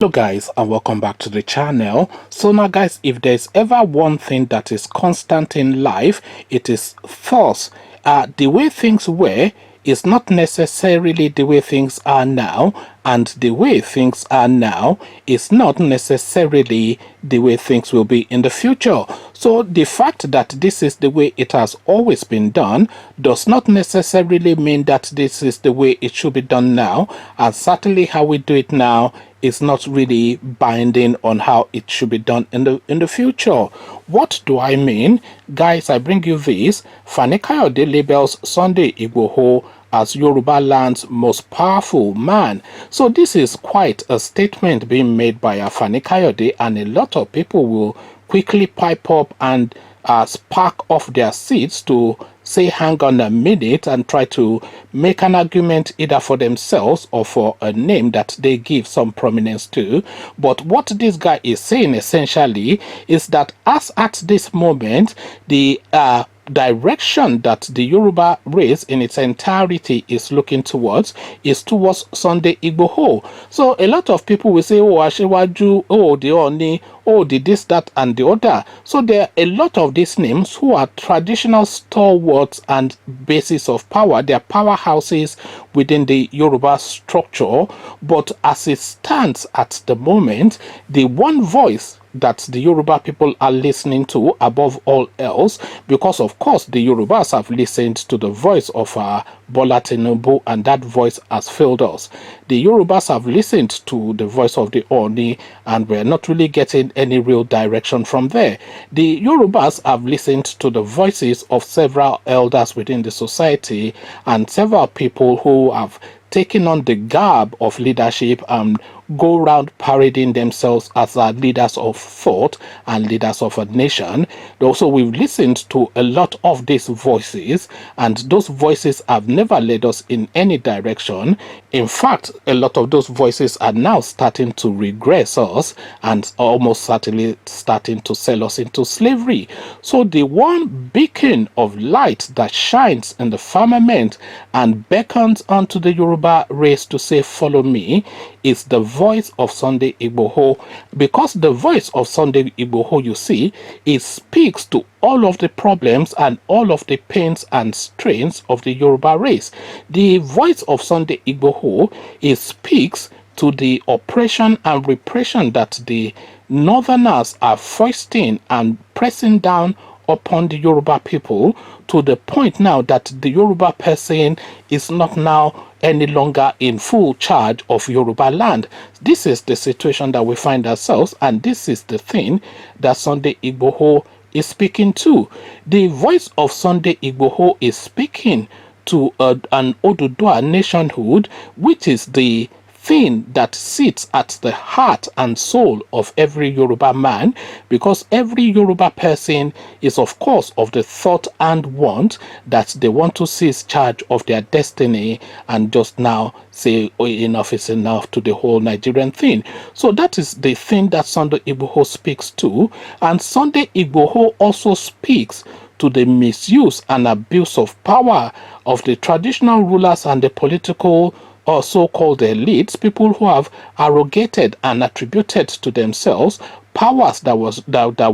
Hello guys, and welcome back to the channel. So now guys, if there's ever one thing that is constant in life, it is thoughts. The way things were is not necessarily the way things are now, and the way things are now is not necessarily the way things will be in the future. So the fact that this is the way it has always been done does not necessarily mean that this is the way it should be done now, and certainly how we do it now is not really binding on how it should be done in the future. What do I mean? Guys, I bring you this. Fani-Kayode labels Sunday Igboho as Yoruba land's most powerful man. So this is quite a statement being made by Fani-Kayode, and a lot of people will quickly pipe up and spark off their seats to say hang on a minute and try to make an argument either for themselves or for a name that they give some prominence to. But what this guy is saying essentially is that as at this moment, the direction that the Yoruba race in its entirety is looking towards is towards Sunday Igboho. So a lot of people will say, oh, Ashewaju, oh, the Oni, oh, the this, that, and the other. So there are a lot of these names who are traditional stalwarts and bases of power. They are powerhouses within the Yoruba structure. But as it stands at the moment, the one voice that the Yoruba people are listening to above all else, because of course the Yorubas have listened to the voice of Bola Tinubu, and that voice has failed us. The Yorubas have listened to the voice of the Oni, and we're not really getting any real direction from there. The Yorubas have listened to the voices of several elders within the society and several people who have taken on the garb of leadership and go around parading themselves as leaders of thought and leaders of a nation. Also, we've listened to a lot of these voices, and those voices have never led us in any direction. In fact, a lot of those voices are now starting to regress us and almost certainly starting to sell us into slavery. So the one beacon of light that shines in the firmament and beckons onto the Yoruba race to say, follow me, is the voice of Sunday Igboho. Because the voice of Sunday Igboho, you see, it speaks to all of the problems and all of the pains and strains of the Yoruba race. The voice of Sunday Igboho, it speaks to the oppression and repression that the northerners are foisting and pressing down upon the Yoruba people, to the point now that the Yoruba person is not now any longer in full charge of Yoruba land. This is the situation that we find ourselves, and this is the thing that Sunday Igboho is speaking to. The voice of Sunday Igboho is speaking to an Oduduwa nationhood, which is the thing that sits at the heart and soul of every Yoruba man, because every Yoruba person is of course of the thought and want that they want to seize charge of their destiny and just now say, oh, enough is enough to the whole Nigerian thing. So that is the thing that Sunday Igboho speaks to, and Sunday Igboho also speaks to the misuse and abuse of power of the traditional rulers and the political or so-called elites, people who have arrogated and attributed to themselves powers that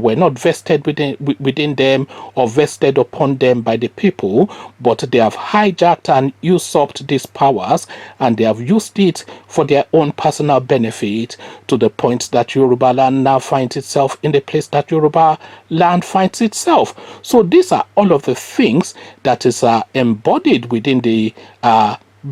were not vested within them or vested upon them by the people, but they have hijacked and usurped these powers, and they have used it for their own personal benefit, to the point that Yoruba land now finds itself in the place that Yoruba land finds itself. So these are all of the things that is embodied within the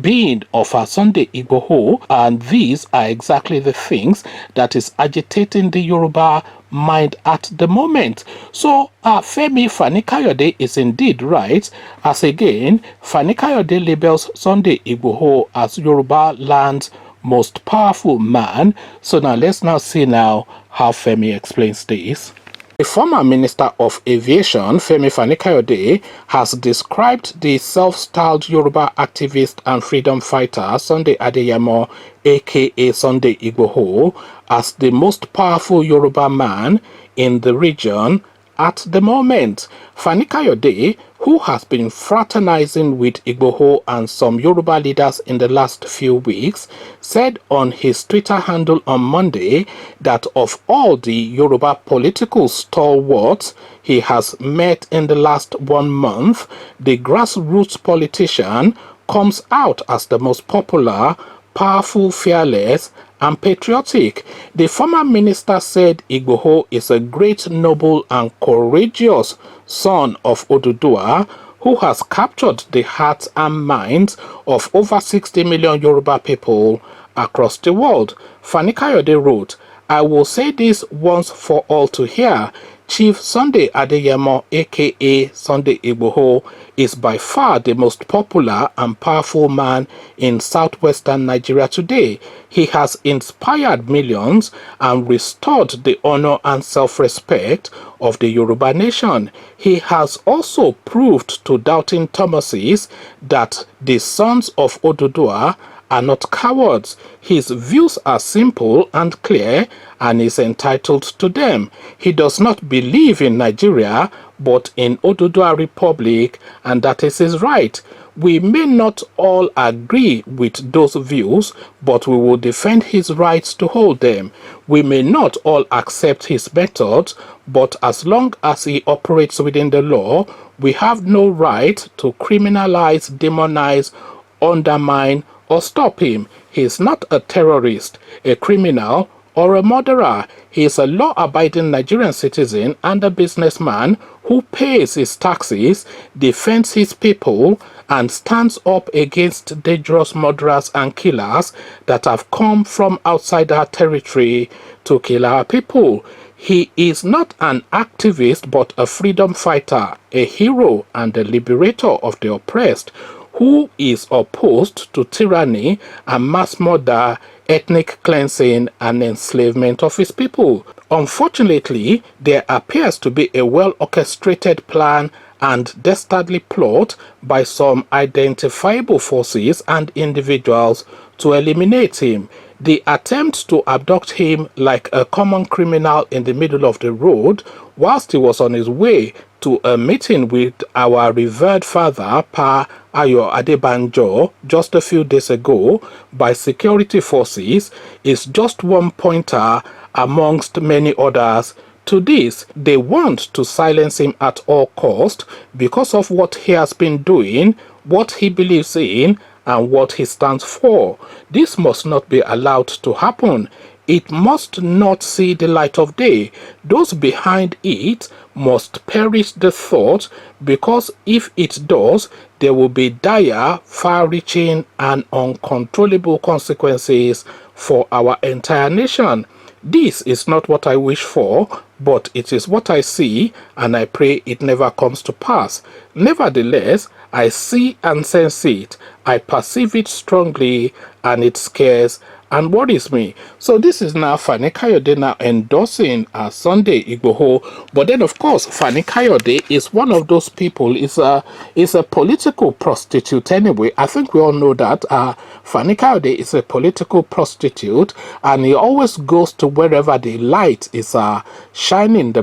being of Sunday Igboho, and these are exactly the things that is agitating the Yoruba mind at the moment. So Femi Fani-Kayode is indeed right, as again Fani-Kayode labels Sunday Igboho as Yoruba land's most powerful man. So now let's now see now how Femi explains this. The former Minister of Aviation, Femi Fani-Kayode, has described the self-styled Yoruba activist and freedom fighter Sunday Adeyemo, aka Sunday Igboho, as the most powerful Yoruba man in the region at the moment. Fani-Kayode, who has been fraternizing with Igboho and some Yoruba leaders in the last few weeks, said on his Twitter handle on Monday that of all the Yoruba political stalwarts he has met in the last 1 month, the grassroots politician comes out as the most popular, powerful, fearless, and patriotic. The former minister said Igboho is a great, noble, and courageous son of Oduduwa who has captured the hearts and minds of over 60 million Yoruba people across the world. Fani-Kayode wrote, "I will say this once for all to hear. Chief Sunday Adeyemo, aka Sunday Igboho, is by far the most popular and powerful man in southwestern Nigeria today. He has inspired millions and restored the honor and self-respect of the Yoruba nation. He has also proved to doubting Thomases that the sons of Oduduwa are not cowards. His views are simple and clear and is entitled to them. He does not believe in Nigeria but in Oduduwa Republic, and that is his right. We may not all agree with those views, but we will defend his rights to hold them. We may not all accept his methods, but as long as he operates within the law, we have no right to criminalize, demonize, undermine, or stop him. He is not a terrorist, a criminal, or a murderer. He is a law-abiding Nigerian citizen and a businessman who pays his taxes, defends his people, and stands up against dangerous murderers and killers that have come from outside our territory to kill our people. He is not an activist but a freedom fighter, a hero and a liberator of the oppressed, who is opposed to tyranny and mass murder, ethnic cleansing, and enslavement of his people. Unfortunately, there appears to be a well-orchestrated plan and dastardly plot by some identifiable forces and individuals to eliminate him. The attempt to abduct him like a common criminal in the middle of the road whilst he was on his way to a meeting with our revered father, Pa Ayo Adebanjo, just a few days ago by security forces is just one pointer amongst many others to this. They want to silence him at all cost because of what he has been doing, what he believes in, and what he stands for. This must not be allowed to happen. It must not see the light of day. Those behind it must perish the thought, because if it does, there will be dire, far-reaching, and uncontrollable consequences for our entire nation. This is not what I wish for, but it is what I see, and I pray it never comes to pass. Nevertheless, I see and sense it. I perceive it strongly, and it scares and worries me. So this is now Fani-Kayode now endorsing Sunday Igboho. But then, of course, Fani-Kayode is one of those people, is a political prostitute anyway. I think we all know that. Fani-Kayode is a political prostitute, and he always goes to wherever the light is shining the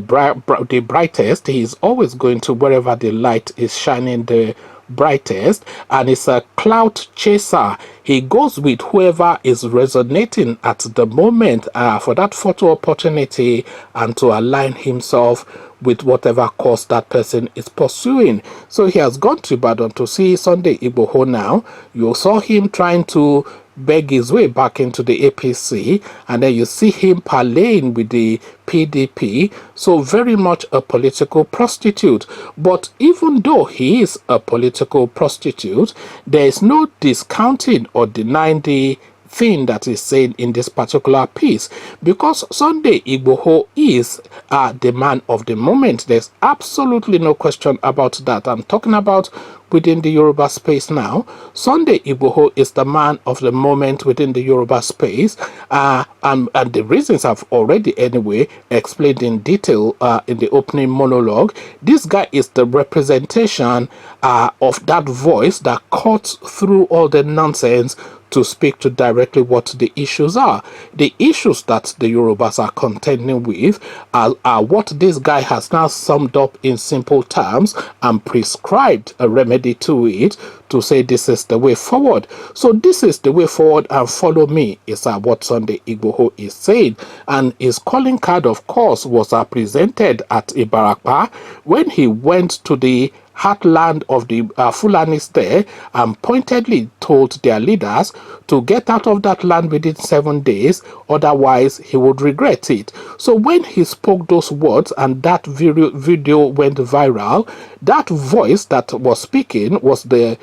brightest. He is always going to wherever the light is shining the brightest, and is a clout chaser. He goes with whoever is resonating at the moment for that photo opportunity, and to align himself with whatever cause that person is pursuing. So he has gone to Ibadan to see Sunday Igboho now. You saw him trying to beg his way back into the APC, and then you see him parlaying with the PDP. So very much a political prostitute. But even though he is a political prostitute, there is no discounting or denying the thing that is said in this particular piece, because Sunday Igboho is the man of the moment. There's absolutely no question about that. I'm talking about within the Yoruba space now. Sunday Igboho is the man of the moment within the Yoruba space, and the reasons I've already anyway explained in detail in the opening monologue. This guy is the representation of that voice that cuts through all the nonsense to speak to directly what the issues are. The issues that the Yorubas are contending with are what this guy has now summed up in simple terms and prescribed a remedy to it, to say this is the way forward. So this is the way forward, and follow me is what Sunday Igboho is saying. And his calling card, of course, was presented at Ibarapa when he went to the heartland of the Fulanis there, and pointedly told their leaders to get out of that land within 7 days, otherwise he would regret it. So when he spoke those words and that video went viral, that voice that was speaking was the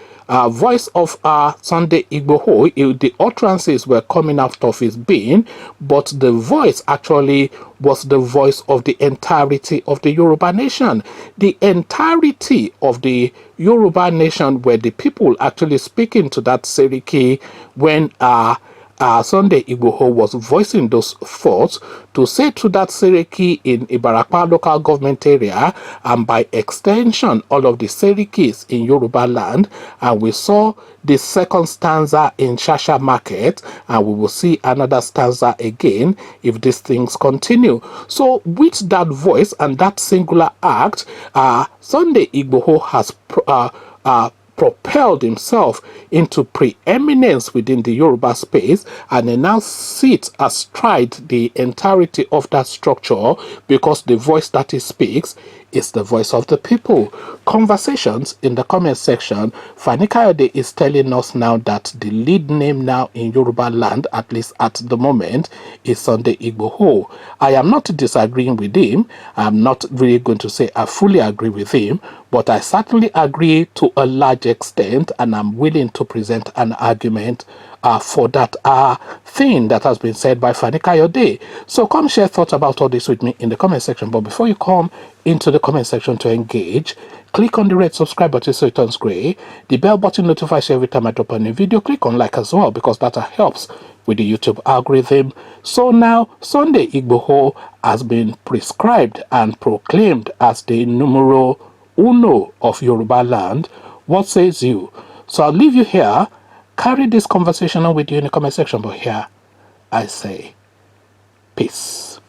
voice of Sunday Igboho. The utterances were coming out of his being, but the voice actually was the voice of the entirety of the Yoruba nation. The entirety of the Yoruba nation were the people actually speaking to that Seriki when Sunday Igboho was voicing those thoughts to say to that Seriki in Ibarapa local government area, and by extension all of the Serikis in Yoruba land. And we saw the second stanza in Shasha Market, and we will see another stanza again if these things continue. So with that voice and that singular act, Sunday Igboho has propelled himself into preeminence within the Yoruba space, and he now sits astride the entirety of that structure because the voice that he speaks is the voice of the people. Conversations in the comment section. Fani-Kayode is telling us now that the lead name now in Yoruba land, at least at the moment, is Sunday Igboho. I am not disagreeing with him. I'm not really going to say I fully agree with him, but I certainly agree to a large extent, and I'm willing to present an argument for that thing that has been said by Fani-Kayode. So come share thoughts about all this with me in the comment section. But before you come into the comment section to engage, click on the red subscribe button so it turns gray. The bell button notifies you every time I drop a new video. Click on like as well, because that helps with the YouTube algorithm. So now Sunday Igboho has been prescribed and proclaimed as the numero uno of Yoruba land. What says you? So I'll leave you here. Carry this conversation on with you in the comment section, but here I say peace.